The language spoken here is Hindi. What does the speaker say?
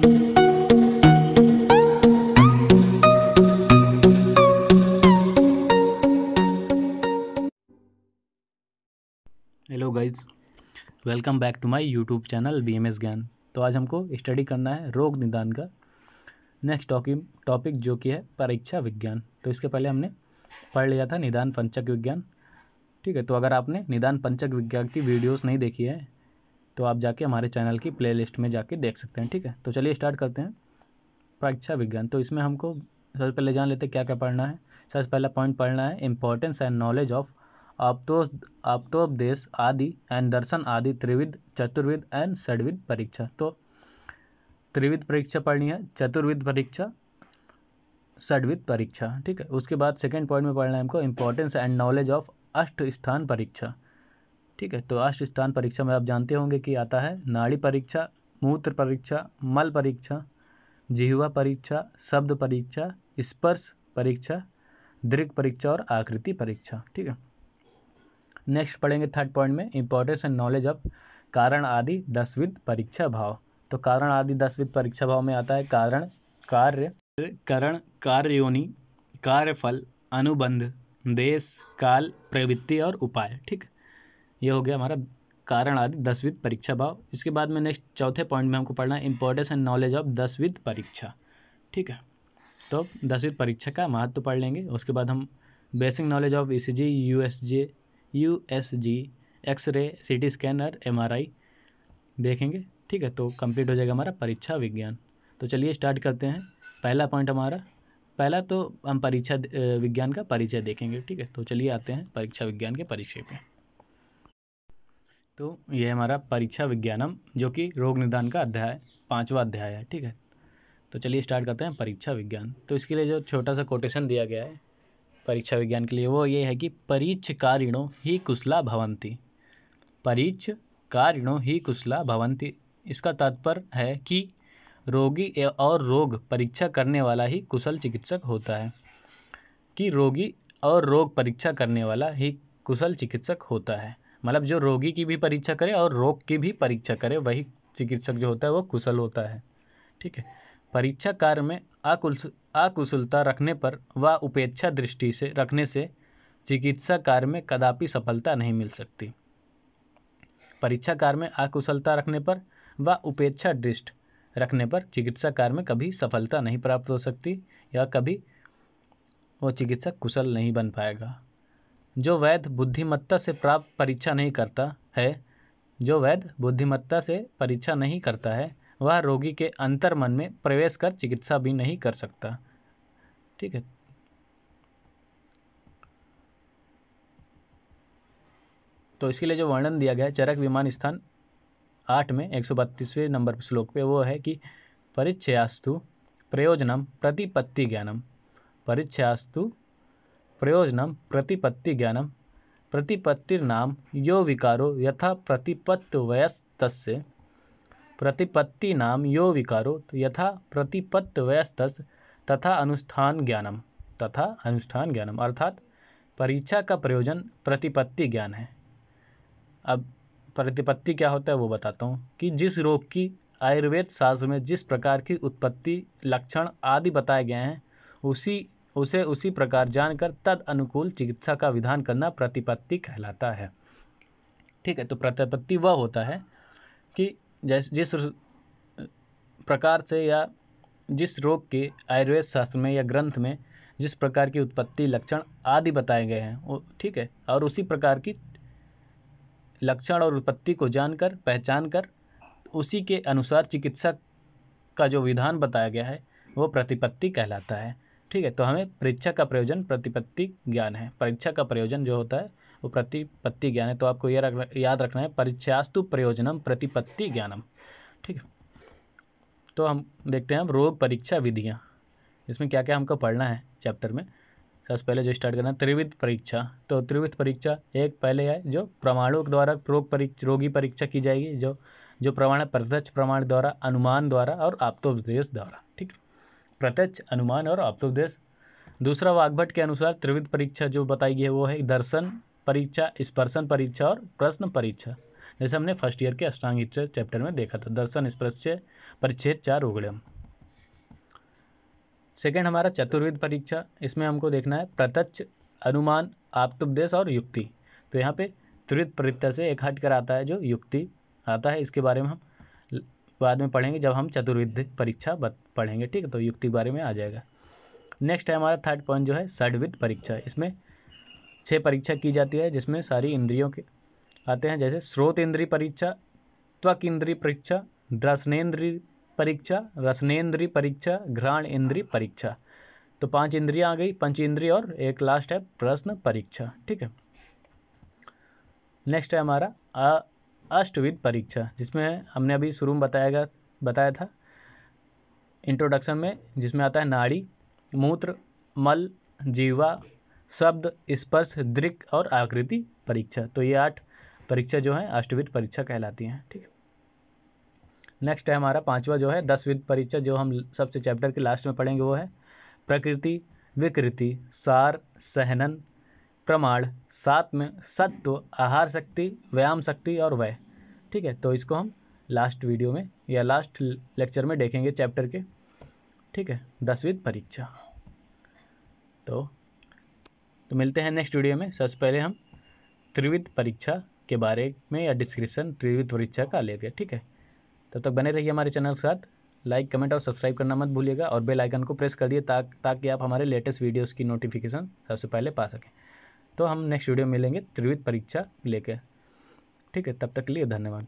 Hello guys, welcome back to my YouTube channel BMS Gyan. तो आज हमको स्टडी करना है रोग निदान का नेक्स्ट टॉपिक जो कि है परीक्षा विज्ञान। तो इसके पहले हमने पढ़ लिया था निदान पंचक विज्ञान, ठीक है। तो अगर आपने निदान पंचक विज्ञान की वीडियोस नहीं देखी है तो आप जाके हमारे चैनल की प्लेलिस्ट में जाके देख सकते हैं, ठीक है। तो चलिए स्टार्ट करते हैं परीक्षा विज्ञान। तो इसमें हमको सबसे पहले जान लेते हैं क्या क्या पढ़ना है। सबसे पहला पॉइंट पढ़ना है इंपॉर्टेंस एंड नॉलेज ऑफ आप्तोपदेश आदि एंड दर्शन आदि त्रिविध चतुर्विध एंड षड्विध परीक्षा। तो त्रिविध परीक्षा पढ़नी है, चतुर्विध परीक्षा, षड्विध परीक्षा, ठीक है। उसके बाद सेकंड पॉइंट में पढ़ना है हमको इंपॉर्टेंस एंड नॉलेज ऑफ अष्ट स्थान परीक्षा, ठीक है। तो अष्ट स्थान परीक्षा में आप जानते होंगे कि आता है नाड़ी परीक्षा, मूत्र परीक्षा, मल परीक्षा, जिह्वा परीक्षा, शब्द परीक्षा, स्पर्श परीक्षा, दृक् परीक्षा और आकृति परीक्षा, ठीक है। नेक्स्ट पढ़ेंगे थर्ड पॉइंट में इंपॉर्टेंस एंड नॉलेज ऑफ कारण आदि दसविध परीक्षा भाव। तो कारण आदि दसविध परीक्षा भाव में आता है कारण, कार्य, करण, कार्ययोनि, कार्यफल, अनुबंध, देश, काल, प्रवृत्ति और उपाय, ठीक। ये हो गया हमारा कारण आदि दसविध परीक्षा भाव। इसके बाद में नेक्स्ट चौथे पॉइंट में हमको पढ़ना है इंपॉर्टेंस एंड नॉलेज ऑफ दसविध परीक्षा, ठीक है। तो दसविध परीक्षा का महत्व पढ़ लेंगे। उसके बाद हम basic knowledge of ECG, USG, X ray, CT scan और MRI देखेंगे, ठीक है। तो कंप्लीट हो जाएगा हमारा परीक्षा विज्ञान। तो चलिए स्टार्ट करते हैं। पहला पॉइंट हमारा, पहला तो हम परीक्षा विज्ञान का परिचय देखेंगे, ठीक है। तो चलिए आते हैं परीक्षा विज्ञान के परिचय पे। तो ये हमारा परीक्षा विज्ञानम जो कि रोग निदान का अध्याय 5वां अध्याय है, ठीक है। तो चलिए स्टार्ट करते हैं परीक्षा विज्ञान। तो इसके लिए जो छोटा सा कोटेशन दिया गया है परीक्षा विज्ञान के लिए वो ये है कि परीक्षकारिणो ही कुशला भवन्ति। परीक्षकारिणो ही कुशला भवन्ति, इसका तात्पर्य है कि रोगी और रोग परीक्षा करने वाला ही कुशल चिकित्सक होता है, कि रोगी और रोग परीक्षा करने वाला ही कुशल चिकित्सक होता है। मतलब जो रोगी की भी परीक्षा करे और रोग की भी परीक्षा करे वही चिकित्सक जो होता है वो कुशल होता है, ठीक है। परीक्षा कार्य में अकुशलता रखने पर व उपेक्षा दृष्टि से रखने से चिकित्सा कार्य में कदापि सफलता नहीं मिल सकती। परीक्षा कार्य में अकुशलता रखने पर व उपेक्षा दृष्टि रखने पर चिकित्सा कार्य में कभी सफलता नहीं प्राप्त हो सकती या कभी वो चिकित्सक कुशल नहीं बन पाएगा। जो वैद्य बुद्धिमत्ता से प्राप्त परीक्षा नहीं करता है, जो वैद्य बुद्धिमत्ता से परीक्षा नहीं करता है वह रोगी के अंतर मन में प्रवेश कर चिकित्सा भी नहीं कर सकता, ठीक है। तो इसके लिए जो वर्णन दिया गया है चरक विमान स्थान 8 में 132वें नंबर श्लोक पे वो है कि परिच्छयास्तु प्रयोजनम प्रतिपत्ति ज्ञानम, परिच्छयास्तु प्रयोजनम प्रतिपत्ति ज्ञानम, प्रतिपत्तिर्नाम यो विकारो यथा प्रतिपत्तवयस्तस्य, प्रतिपत्ति नाम यो विकारो यथा प्रतिपत्तवयस्तस्य तथा अनुष्ठान ज्ञानम, तथा अनुष्ठान ज्ञानम। अर्थात परीक्षा का प्रयोजन प्रतिपत्ति ज्ञान है। अब प्रतिपत्ति क्या होता है वो बताता हूँ कि जिस रोग की आयुर्वेद शास्त्र में जिस प्रकार की उत्पत्ति, लक्षण आदि बताए गए हैं उसी प्रकार जानकर तद अनुकूल चिकित्सा का विधान करना प्रतिपत्ति कहलाता है, ठीक है। तो प्रतिपत्ति वह होता है कि जिस प्रकार से या जिस रोग के आयुर्वेद शास्त्र में या ग्रंथ में जिस प्रकार की उत्पत्ति, लक्षण आदि बताए गए हैं वो, ठीक है, और उसी प्रकार की लक्षण और उत्पत्ति को जानकर पहचान कर उसी के अनुसार चिकित्सा का जो विधान बताया गया है वो प्रतिपत्ति कहलाता है, ठीक है। तो हमें परीक्षा का प्रयोजन प्रतिपत्ति ज्ञान है, परीक्षा का प्रयोजन जो होता है वो प्रतिपत्ति ज्ञान है। तो आपको ये याद रखना है परीक्षास्तु प्रयोजनम प्रतिपत्ति ज्ञानम, ठीक है। तो हम देखते हैं अब रोग परीक्षा विधियाँ, इसमें क्या क्या हमको पढ़ना है चैप्टर में। सबसे पहले जो स्टार्ट करना है त्रिविध परीक्षा। तो त्रिविध परीक्षा एक पहले है जो प्रमाणों द्वारा रोगी परीक्षा की जाएगी, जो प्रमाण है प्रत्यक्ष प्रमाण द्वारा, अनुमान द्वारा और आप्तोपदेश द्वारा, ठीक। प्रत्यक्ष, अनुमान और आप्तोपदेश। दूसरा वाग्भट के अनुसार त्रिविध परीक्षा जो बताई गई है वो है दर्शन परीक्षा, स्पर्शन परीक्षा और प्रश्न परीक्षा। जैसे हमने फर्स्ट ईयर के अष्टांग चैप्टर में देखा था, दर्शन स्पर्श परिच्छेद 4 उगड़म। सेकंड हमारा चतुर्विध परीक्षा, इसमें हमको देखना है प्रत्यक्ष, अनुमान, आप्तोपदेश और युक्ति। तो यहाँ पे त्रिविध परीक्षा से एक हट कर आता है जो युक्ति आता है, इसके बारे में हम बाद में पढ़ेंगे जब हम चतुर्विध परीक्षा पढ़ेंगे, ठीक है। तो युक्ति के बारे में आ जाएगा। नेक्स्ट है हमारा थर्ड पॉइंट जो है षड्विध परीक्षा। इसमें 6 परीक्षा की जाती है जिसमें सारी इंद्रियों के आते हैं, जैसे श्रोत इंद्रिय परीक्षा, त्वक इंद्रिय परीक्षा, रसनेन्द्रिय परीक्षा, रसनेन्द्रिय परीक्षा, घ्राण इंद्रिय परीक्षा। तो 5 इंद्रियां आ गई, पंच इंद्रिय, और एक लास्ट है प्रश्न परीक्षा, ठीक है। नेक्स्ट है हमारा अष्टविध परीक्षा, जिसमें हमने अभी शुरू में बताया था इंट्रोडक्शन में, जिसमें आता है नाड़ी, मूत्र, मल, जीवा, शब्द, स्पर्श, दृक् और आकृति परीक्षा। तो ये 8 परीक्षा जो है अष्टविध परीक्षा कहलाती हैं, ठीक है। नेक्स्ट है हमारा 5वां जो है 10विध परीक्षा, जो हम सबसे चैप्टर के लास्ट में पढ़ेंगे। वो है प्रकृति, विकृति, सार, सहनन, प्रमाण, सात्म्य, सत्व, आहार शक्ति, व्यायाम शक्ति और वय, ठीक है। तो इसको हम लास्ट वीडियो में या लास्ट लेक्चर में देखेंगे चैप्टर के, ठीक है, 10विध परीक्षा। तो मिलते हैं नेक्स्ट वीडियो में। सबसे पहले हम त्रिविध परीक्षा के बारे में या डिस्क्रिप्शन त्रिविध परीक्षा का लेंगे, ठीक है। तब तक बने रहिए हमारे चैनल के साथ। लाइक, कमेंट और सब्सक्राइब करना मत भूलिएगा, और बेल आइकन को प्रेस कर दिए ताकि आप हमारे लेटेस्ट वीडियोस की नोटिफिकेशन सबसे पहले पा सकें। तो हम नेक्स्ट वीडियो में मिलेंगे त्रिविध परीक्षा लेकर, ठीक है। तब तक के लिए धन्यवाद।